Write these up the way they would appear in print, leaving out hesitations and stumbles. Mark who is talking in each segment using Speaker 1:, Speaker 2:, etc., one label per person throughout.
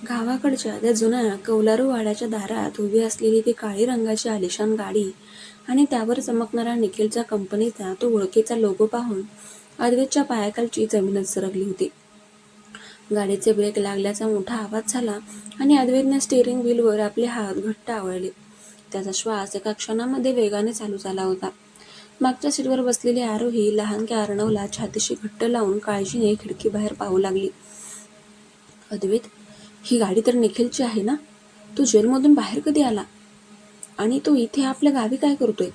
Speaker 1: गावाकडच्या त्या जुन्या कौलारू वाड्याच्या दारात उभी असलेली ती काळी रंगाची आलिशान गाडी आणि त्यावर चमकणारा निखिलच्या कंपनीचा तो ओळखीचा लोगो पाहून अद्वैतच्या पायाखालची जमीनच सरकली होती. गाडीचे ब्रेक लागल्याचा मोठा आवाज झाला आणि अद्वैतने स्टीअरिंग व्हीलवर आपले हात घट्ट आवळले. त्याचा श्वास एका क्षणामध्ये वेगाने चालू झाला होता. मागच्या सीटवर बसलेली आरोही लहानक्या अर्णवला छातीशी घट्ट लावून काळजीने खिडकीबाहेर पाहू लागली. अद्वैत, ही गाडी तर निखिलची आहे ना? तो जेलमधून बाहेर कधी आला? आणि तो इथे आपल्या गावी काय करतोय?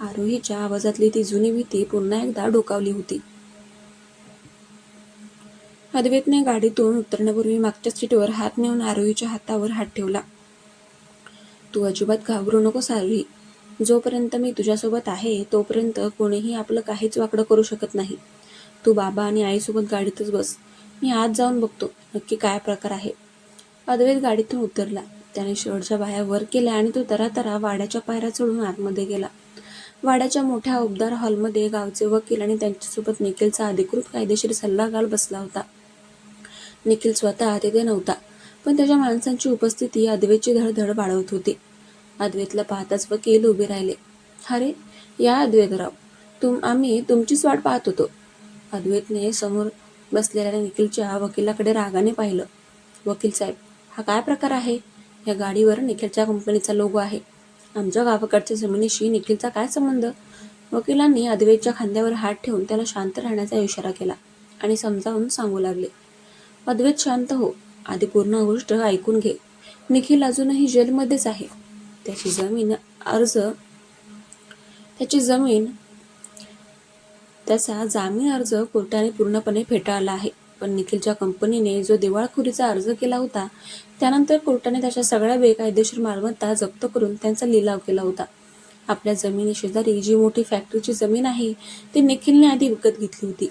Speaker 1: आरोहीच्या आवाजातली ती जुनी भीती पुन्हा एकदा डोकावली होती. अद्वैतने गाडीतून उतरण्यापूर्वी मागच्या सीटवर हात नेऊन आरोहीच्या हातावर हात ठेवला. तू अजिबात घाबरू नकोस आरोही. जोपर्यंत मी तुझ्यासोबत आहे तोपर्यंत कोणीही आपलं काहीच वाकडं करू शकत नाही. तू बाबा आणि आईसोबत गाडीतच बस. मी आत जाऊन बघतो नक्की काय प्रकार आहे. अद्वैत गाडीतून उतरला. त्याने शर्टच्या बाह्या वर केल्या आणि तो तरातरा वाड्याच्या पायऱ्या चढून आतमध्ये गेला. वाड्याच्या मोठ्या उबदार हॉलमध्ये गावचे वकील आणि त्यांच्यासोबत निखिलचा अधिकृत कायदेशीर सल्लागार बसला होता. निखिल स्वतः तिथे नव्हता, पण त्याच्या माणसांची उपस्थिती अद्वैतची धडधड वाढवत होती. अद्वैतला पाहताच वकील उभे राहिले. अरे, या अद्वैतराव, आम्ही तुमचीच वाट पाहत होतो. अद्वैतने समोर बसलेल्या निखिलच्या वकिलाकडे रागाने पाहिलं. वकील साहेब, हा काय प्रकार आहे? या गाडीवर निखिलच्या कंपनीचा लोगो आहे. आमच्या गावाकडच्या जमिनीशी निखिलचा काय संबंध? वकिलांनी अद्वैतच्या खांद्यावर हात ठेवून त्याला शांत राहण्याचा इशारा केला आणि समजावून सांगू लागले. अद्वैत, शांत हो. आधी पूर्ण गोष्ट ऐकून घे. निखिल अजूनही जेलमध्येच आहे. त्याची त्याचा जामीन अर्ज कोर्टाने पूर्णपणे फेटाळला आहे. पण निखिलच्या कंपनीने जो दिवाळखोरीचा अर्ज केला होता त्यानंतर कोर्टाने त्याच्या सगळ्या बेकायदेशीर मालमत्ता जप्त करून त्यांचा लिलाव केला होता. आपल्या जमिनी शेजारी जी मोठी फॅक्टरीची जमीन आहे ती निखिलने आधी विकत घेतली होती,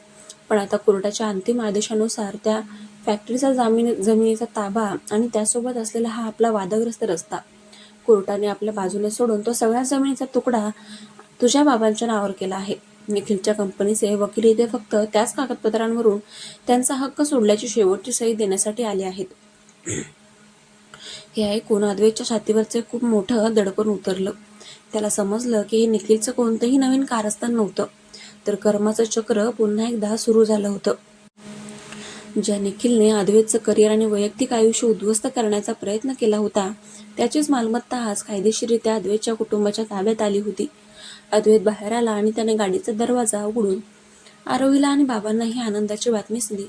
Speaker 1: पण आता कोर्टाच्या अंतिम आदेशानुसार त्या फॅक्टरीचा जमिनीचा ताबा आणि त्यासोबत असलेला हा आपला वादग्रस्त रस्ता कोर्टाने आपल्या बाजूने सोडून तो सगळ्या जमिनीचा तुकडा तुझ्या बाबांच्या नावावर केला आहे. निखिलच्या कंपनीचे वकील इथे फक्त त्याच कागदपत्रांवरून त्यांचा हक्क सोडल्याची शेवटची सही देण्यासाठी आले आहेत. हे ऐकून अद्वैतच्या छातीवरचे खूप मोठं दडपण उतरलं. त्याला समजलं की हे निखिलचं कोणतंही नवीन कारस्थान नव्हतं, तर कर्माचं चक्र पुन्हा एकदा सुरू झालं होतं. ज्या निखिलने अद्वैतचं करिअर आणि वैयक्तिक आयुष्य उद्ध्वस्त करण्याचा प्रयत्न केला होता त्याचीच मालमत्ता आज कायदेशीररित्या अद्वैतच्या कुटुंबाच्या ताब्यात आली होती. अद्वैत बाहेर आला आणि त्याने गाडीचा दरवाजा उघडून आरोहीला आणि बाबांना ही आनंदाची बातमी दिली.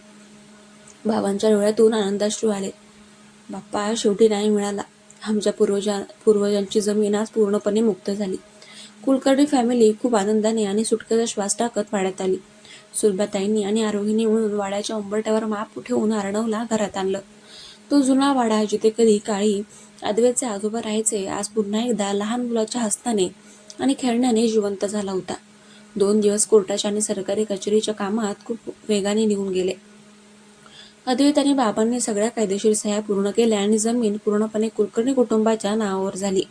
Speaker 1: बाबांच्या डोळ्यातून आनंदाश्रू आले. बाप्पा, शेवटी न्याय मिळाला. आमच्या पूर्वजांची जमीन आज पूर्णपणे मुक्त झाली. कुलकर्णी फॅमिली खूप आनंदाने आणि सुटकेचा श्वास टाकत वाड्यात आली. सुलभाताईंनी आणि आरोहीने मिळून वाड्याच्या उंबरठ्यावर माप ठेवून अर्णवला घरात आणलं. तो जुना वाडा जिथे कधी काळी अद्वैतचे आजोबा राहायचे आज पुन्हा एकदा लहान मुलाच्या हसताने आणि खेळण्याने जिवंत झाला होता. 2 दिवस कोर्टाच्या आणि सरकारी कचेरीच्या कामात खूप वेगाने निघून गेले. अद्वैत आणि बाबांनी सगळ्या कायदेशीर सह्या पूर्ण केल्या आणि जमीन पूर्णपणे कुलकर्णी कुटुंबाच्या नावावर झाली.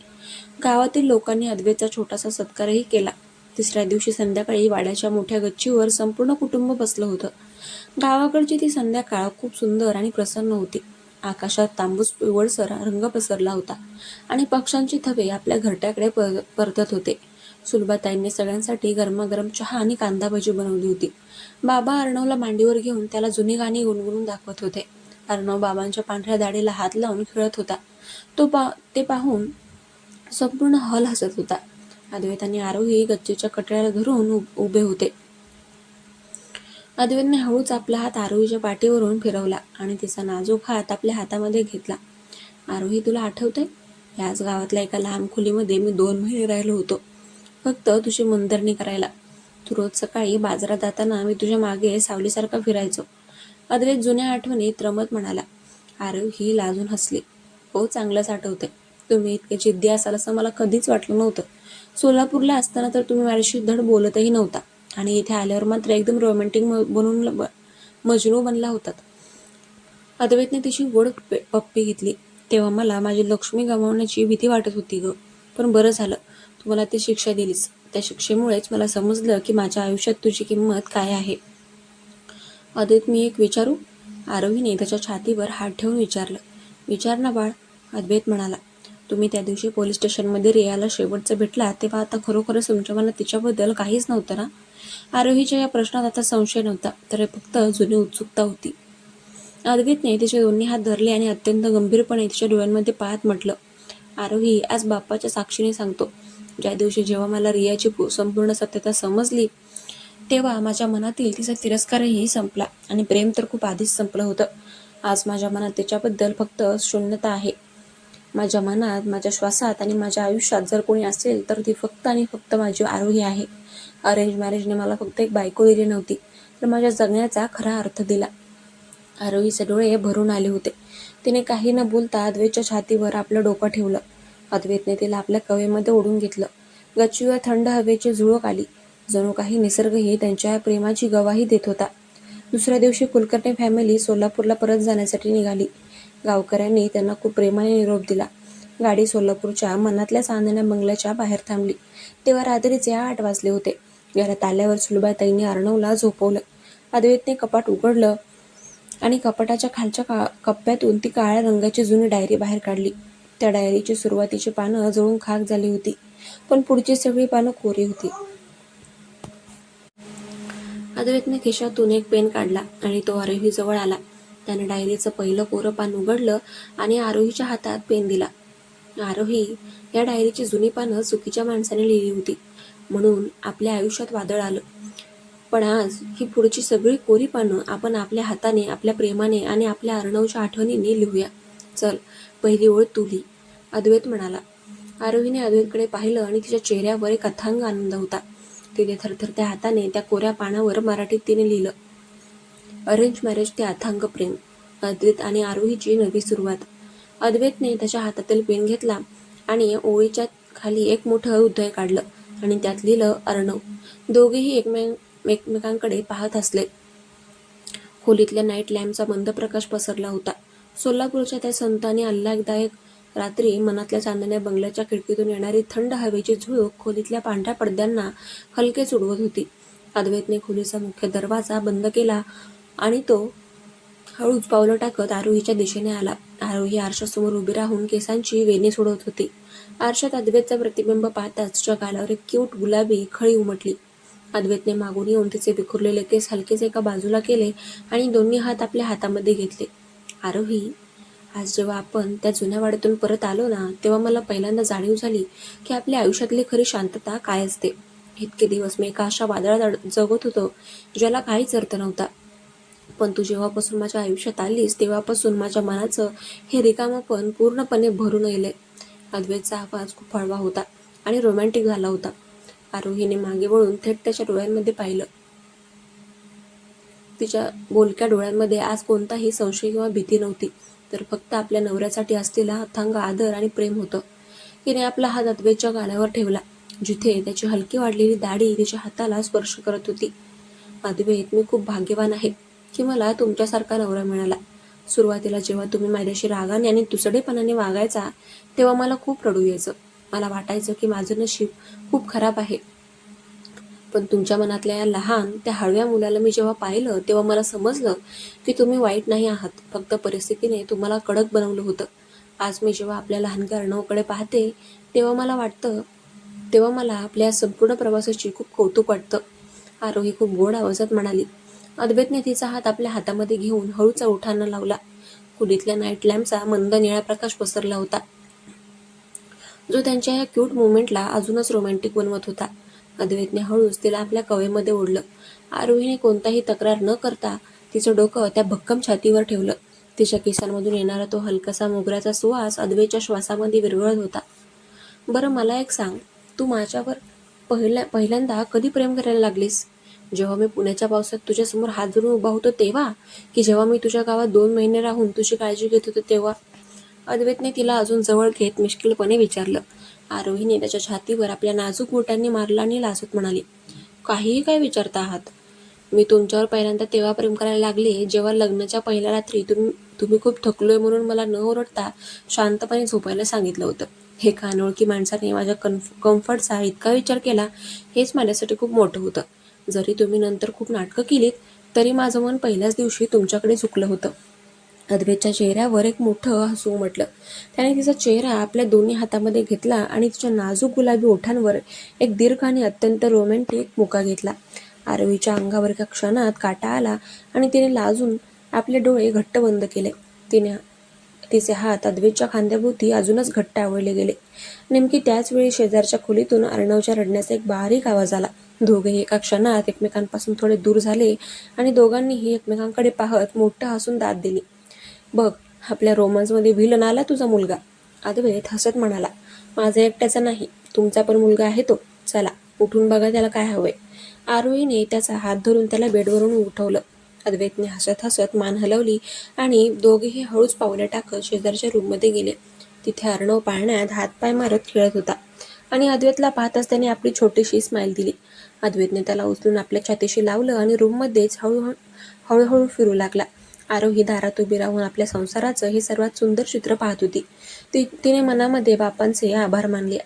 Speaker 1: गावातील लोकांनी अद्वैतचा छोटासा सत्कारही केला. तिसऱ्या दिवशी संध्याकाळी वाड्याच्या मोठ्या गच्चीवर संपूर्ण कुटुंब बसलं होतं. गावाकडची ती संध्याकाळ खूप सुंदर आणि प्रसन्न होती. आकाशात तांबूस पिवळसर रंग पसरला होता आणि पक्ष्यांची थवे आपल्या घरट्याकडे परतत होते. सुलभाताईंनी सगळ्यांसाठी गरमागरम चहा आणि कांदा भजी बनवली होती. बाबा अर्णवला मांडीवर घेऊन त्याला जुनी गाणी गुणगुणून दाखवत होते. अर्णव बाबांच्या पांढऱ्या दाढीला हात लावून खेळत होता. ते पाहून संपूर्ण हॉल हसत होता. अद्वैत आणि आरोही गच्चीच्या कटड्याला धरून उभे होते. अद्वैतने हळूच आपला हात आरोहीच्या पाठीवरून फिरवला आणि तिचा नाजूक हात आपल्या हातामध्ये घेतला. आरोही, तुला आठवतंय? याच गावातल्या एका लहान खोलीमध्ये मी 2 महिने राहिलो होतो, फक्त तुझी मनधरणी करायला. तू रोज सकाळी बाजारात जाताना मी तुझ्या मागे सावलीसारखा फिरायचो. अद्वैत जुन्या आठवणीत रमत म्हणाला. आरोही लाजून हसली. हो, चांगलंच आठवतंय. तुम्ही इतके जिद्दी असाल असं मला कधीच वाटलं नव्हतं. सोलापूरला असताना तर तुम्ही माझ्याशी धड बोलतही नव्हता आणि इथे आल्यावर मात्र एकदम रोमॅन्टिक बनून मजनू बनला होतात. अद्वैतने तिची गोड पप्पी घेतली. तेव्हा मला माझी लक्ष्मी गमावण्याची भीती वाटत होती ग, पण बरं झालं तू मला ती शिक्षा दिलीस. त्या शिक्षेमुळेच मला समजलं की माझ्या आयुष्यात तुझी किंमत काय आहे. अद्वैत, मी एक विचारू? आरोहीने त्याच्या छातीवर हात ठेवून विचारलं. विचार ना बाळ, अद्वैत म्हणाला. तुम्ही त्या दिवशी पोलीस स्टेशनमध्ये रियाला शेवटचं भेटला तेव्हा आता खरोखरच तुमच्या मनात तिच्याबद्दल काहीच नव्हतं ना? आरोहीच्या या प्रश्नात आता संशय नव्हता, तर फक्त जुनी उत्सुकता होती. अद्वैतने तिचे दोन्ही हात धरले आणि अत्यंत गंभीरपणे तिच्या डोळ्यांमध्ये पाहत म्हटलं, आरोही, आज बाप्पाच्या साक्षीने सांगतो, ज्या दिवशी जेव्हा मला रियाची संपूर्ण सत्यता समजली तेव्हा माझ्या मनातील तिचा तिरस्कारही संपला आणि प्रेम तर खूप आधीच संपलं होतं. आज माझ्या मनात तिच्याबद्दल फक्त शून्यता आहे. माझ्या मनात, माझ्या श्वासात आणि माझ्या आयुष्यात जर कोणी असेल तर ती फक्त आणि फक्त माझी आरोही आहे. अरेंज मॅरेजने मला फक्त एक बायको दिली नव्हती, तर माझ्या जगण्याचा खरा अर्थ दिला. आरोहीचे डोळे भरून आले होते. तिने काही न बोलता अद्वैतच्या छातीवर आपलं डोकं ठेवलं. अद्वैतने तिला आपल्या कवेमध्ये ओढून घेतलं. गच्चीवर थंड हवेची झुळूक आली. जणू काही निसर्गही त्यांच्या प्रेमाची गवाही देत होता. दुसऱ्या दिवशी कुलकर्णी फॅमिली सोलापूरला परत जाण्यासाठी निघाली. गावकऱ्यांनी त्यांना खूप प्रेमाने निरोप दिला. गाडी सोलापूरच्या मनातल्या चांदण्या बंगल्याच्या बाहेर थांबली. तेव्हा रात्रीचे 8 वाजले होते. घरात आल्यावर सुलभाताईंनी अर्णवला झोपवलं. अद्वैतने कपाट उघडलं आणि कपाटाच्या खालच्या कप्प्यातून ती काळ्या रंगाची जुनी डायरी बाहेर काढली. त्या डायरीची सुरुवातीची पानं जळून खाक झाली होती, पण पुढची सगळी पानं कोरी होती. अद्वैतने खिशातून एक पेन काढला आणि तो आरोहीजवळ आला. त्याने डायरीचं पहिलं कोरं पान उघडलं आणि आरोहीच्या हातात पेन दिला. आरोही, या डायरीची जुनी पानं चुकीच्या माणसाने लिहिली होती, म्हणून आपल्या आयुष्यात वादळ आलं. पण आज ही पुढची सगळी कोरी पानं आपण आपल्या हाताने, आपल्या प्रेमाने आणि आपल्या अर्णवच्या आठवणीने लिहूया. चल, पहिली ओळ तू लिही, अद्वैत म्हणाला. आरोहीने अद्वैतकडे पाहिलं आणि तिच्या चेहऱ्यावर एक अथांग आनंद होता. तिने थरथरत्या हाताने त्या कोऱ्या पानावर मराठीत तिने लिहिलं, अरेंज मॅरेज ते अथांग प्रेम, अद्वैत आणि आरोहीची नवी सुरुवात. अद्वैतने त्याच्या हातातील पेन घेतला आणि ओळीच्या खाली एक मोठं उद्धय काढलं आणि त्यात लिहिलं, अर्णव. दोघेही एकमेकांकडे पाहत असले. खोलीतल्या नाईट लॅम्पचा मंद प्रकाश पसरला होता. सोलापूरच्या त्या संत आणि आल्हाददायक रात्री मनातल्या चांदण्या बंगल्याच्या खिडकीतून येणारी थंड हवेची झुळूक खोलीतल्या पांढऱ्या पडद्यांना हलकेच उडवत होती. अद्वैतने खोलीचा मुख्य दरवाजा बंद केला आणि तो हळूच पावलं टाकत आरोहीच्या दिशेने आला. आरोही आरशासमोर उभी राहून केसांची वेणी सोडवत होती. आरशात अद्वैतचा प्रतिबिंब पाहताच तिच्या गालावर एक क्यूट गुलाबी खळी उमटली. अद्वैतने मागून येऊन तिचे विखुरलेले केस हलकेच एका बाजूला केले आणि दोन्ही हात आपल्या हातामध्ये घेतले. आरोही, आज जेव्हा आपण त्या जुन्या वाड्यातून परत आलो ना, तेव्हा मला पहिल्यांदा जाणीव झाली की आपल्या आयुष्यातली खरी शांतता काय असते. इतके दिवस मी एका अशा वादळात जगत होतो ज्याला काहीच अर्थ नव्हता. पण तू जेव्हापासून माझ्या आयुष्यात आलीस तेव्हापासून माझ्या मनाचं हे रिकामपण पूर्णपणे भरून येलंय. अद्वैतचा आवाज खूप हळवा होता आणि रोमॅन्टिक झाला होता. आरोहीने मागे वळून थेट त्याच्या डोळ्यांमध्ये पाहिलं. तिच्या बोलक्या डोळ्यांमध्ये आज कोणताही संशय किंवा भीती नव्हती, तर फक्त आपल्या नवऱ्यासाठी असलेला अथांग आदर आणि प्रेम होतं. तिने आपला हात अद्वैतच्या गालावर ठेवला, जिथे त्याची हलकी वाढलेली दाढी तिच्या हाताला स्पर्श करत होती. अद्वैत, मी खूप भाग्यवान आहे की मला तुमच्यासारखा नवरा मिळाला. सुरुवातीला जेव्हा तुम्ही माझ्याशी रागाने आणि तुसडेपणाने वागायचा तेव्हा मला खूप रडू यायचं. मला वाटायचं की माझं नशीब खूप खराब आहे. पण तुमच्या मनातल्या या लहान त्या हळव्या मुलाला मी जेव्हा पाहिलं तेव्हा मला समजलं की तुम्ही वाईट नाही आहात, फक्त परिस्थितीने तुम्हाला कडक बनवलं होतं. आज मी जेव्हा आपल्या लहानग्या अर्णवकडे पाहते तेव्हा मला आपल्या संपूर्ण प्रवासाची खूप कौतुक वाटतं, आरोही खूप गोड आवाजात म्हणाली. अद्वैतने तिचा हात आपल्या हातामध्ये घेऊन हळूचा उठाणा लावला. खोलीतल्या नाईट लॅम्पचा मंद निळा प्रकाश पसरला होता, जो त्यांच्या या क्यूट मुवमेंटला अजूनच रोमॅन्टिक बनवत होता. अद्वैतने हळूच तिला आपल्या कवेमध्ये ओढलं. आरोहीने कोणताही तक्रार न करता तिचं डोकं त्या भक्कम छातीवर ठेवलं. तिच्या केसांमधून येणारा तो हलकासा मोगऱ्याचा सुवास अद्वैतच्या श्वासामध्ये विरघळत होता. बरं, मला एक सांग, तू माझ्यावर पहिल्यांदा कधी प्रेम करायला लागलीस? जेव्हा मी पुण्याच्या पावसात तुझ्यासमोर हात धरून उभा होतो तेव्हा, की जेव्हा मी तुझ्या गावात 2 महिने राहून तुझी काळजी घेत होतो तेव्हा? अद्वैतने तिला अजून जवळ घेत मिश्किलपणे विचारलं. आरोहीने त्याच्या छातीवर आपल्या नाजूक बोटांनी मारलं आणि लाजत म्हणाली, काहीही काय विचारता आहात? मी तुमच्यावर पहिल्यांदा तेव्हा प्रेम करायला लागले जेव्हा लग्नाच्या पहिल्या रात्री तुम्ही खूप थकलोय म्हणून मला न ओरडता शांतपणे झोपायला सांगितलं होतं. हे अनोळखी माणसाने माझ्या कम्फर्टचा इतका विचार केला, हेच माझ्यासाठी खूप मोठं होतं. जरी तुम्ही नंतर खूप नाटकं केलीत तरी माझं मन पहिल्याच दिवशी तुमच्याकडे झुकलं होतं. अद्वैतच्या चेहऱ्यावर एक मोठं हसू उमटलं. त्याने तिचा चेहरा आपल्या दोन्ही हातामध्ये घेतला आणि तिच्या नाजूक गुलाबी ओठांवर एक दीर्घ आणि अत्यंत रोमॅन्टिक मुका घेतला. आरोहीच्या अंगावर एका क्षणात काटा आला आणि तिने लाजून आपले डोळे घट्ट बंद केले. तिचे हात अद्वैतच्या खांद्याभोवती अजूनच घट्ट आवळले गेले. नेमकी त्याच वेळी शेजारच्या खोलीतून अर्णवच्या रडण्याचा एक बारीक आवाज आला. दोघेही एका क्षणात एकमेकांपासून थोडे दूर झाले आणि दोघांनीही एकमेकांकडे पाहत मोठं हसून दाद दिली. बघ, आपल्या रोमांसमध्ये व्हिलन आला तुझा मुलगा, अद्वैत हसत म्हणाला. माझा एकट्याचा नाही, तुमचा पण मुलगा आहे तो. चला, उठून बघा त्याला काय हवंय. आरोहीने त्याचा हात धरून त्याला बेडवरून उठवलं. अद्वैतने हसत हसत मान हलवली आणि दोघेही हळूच पावले टाकत शेजारच्या रूममध्ये गेले. तिथे अर्णव पाळण्यात हातपाय मारत खेळत होता आणि अद्वैतला पाहताच त्याने आपली छोटीशी स्माईल दिली. अद्वैतने त्याला उचलून आपल्या छातीशी लावलं आणि रूममध्येच हळूहळू फिरू लागला. आरोही दारात उभी राहून आपल्या संसाराचं हे सर्वात सुंदर चित्र पाहत होती. तिने मनामध्ये बापांचे आभार मानले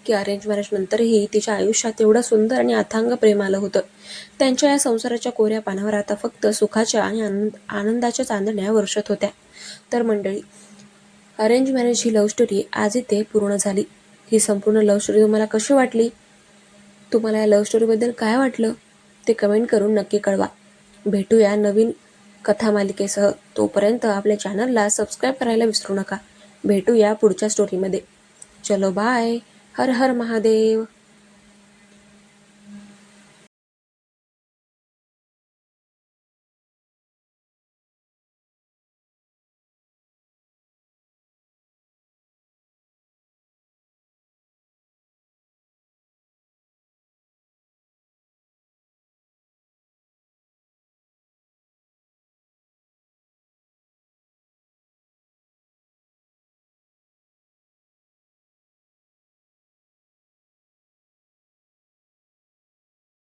Speaker 1: की अरेंज मॅरेज नंतरही तिच्या आयुष्यात एवढं सुंदर आणि अथांग प्रेम आलं होतं. त्यांच्या या संसाराच्या कोऱ्या पानावर आता फक्त सुखाच्या आणि आनंदाच्या चांदण्या वर्षत होत्या. तर मंडळी, अरेंज मॅरेज ही लव्ह स्टोरी आज इथे पूर्ण झाली. ही संपूर्ण लव्ह स्टोरी तुम्हाला कशी वाटली? तुम्हाला या लव्ह स्टोरीबद्दल काय वाटलं ते कमेंट करून नक्की कळवा. भेटूया नवीन कथा मालिकेसह. तोपर्यंत आपल्या चॅनलला सबस्क्राईब करायला विसरू नका. भेटूया पुढच्या स्टोरीमध्ये. चलो बाय. हर हर महादेव.